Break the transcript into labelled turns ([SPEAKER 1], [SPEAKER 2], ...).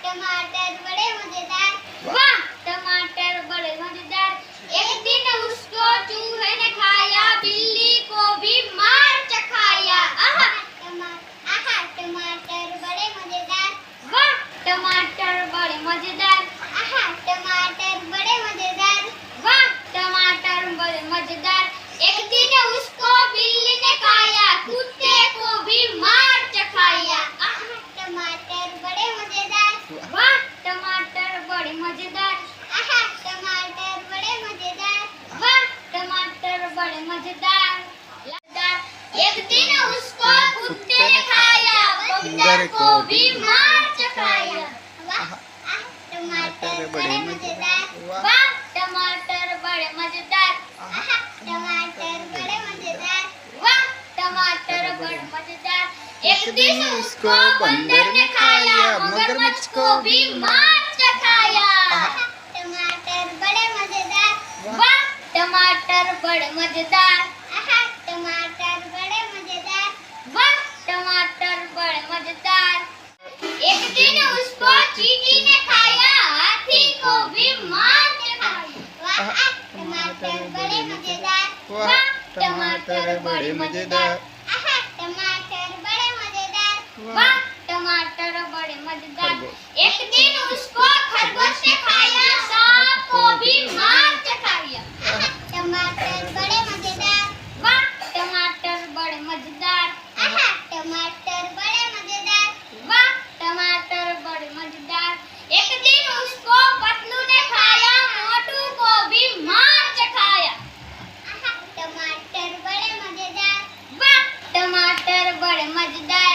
[SPEAKER 1] टमाटर बड़े मजेदार। वाह टमाटर बड़े मजेदार। एक दिन उसको चूहे ने खाया, बिल्ली को भी मार चखाया। आहा टमाटर बड़े मजेदार। वाह टमाटर बड़े मजेदार। आहा टमाटर बड़े मजेदार। वाह टमाटर बड़े मजेदार। एक दिन उसको बिल्ली ने खाया, कुत्ते को भी मार चखाया। आहा टमाटर बड़े मजेदार। वाह टमाटर बड़े मजेदार। आहा टमाटर बड़े मजेदार। वाह टमाटर बड़े मजेदार। एक दिन उसको कुत्ते ने खाया, बंदर को भी मार चखाया। वाह टमाटर बड़े मजेदार। वाह टमाटर बड़े मजेदार। आहा टमाटर बड़े मजेदार। वाह टमाटर बड़े मजेदार। एक दिन उसको बंदर ने खाया, मगरमच्छ को भी मार चखाया। टमाटर बड़े मजेदार। वाह टमाटर बड़े मजेदार। आहा टमाटर बड़े मजेदार। वाह टमाटर बड़े मजेदार। एक दिन उसको चींटी ने खाया, हाथी को भी मार चखाया। वाह टमाटर बड़े मजेदार। वाह टमाटर बड़े मजेदार। आहा टमाटर बड़े मजेदार। वाह टमाटर बड़े मजेदार। एक दिन उसको खरगोश ने खाया, सांप को भी मार चखाया। टमाटर बड़े मजेदार। वाह टमाटर बड़े मजेदार। आहा टमाटर बड़े मजेदार। वाह टमाटर बड़े मजेदार। एक दिन उसको पतलू ने खाया, मोटू को भी मार चखाया। आहा टमाटर बड़े मजेदार। वाह टमाटर बड़े मजेदार।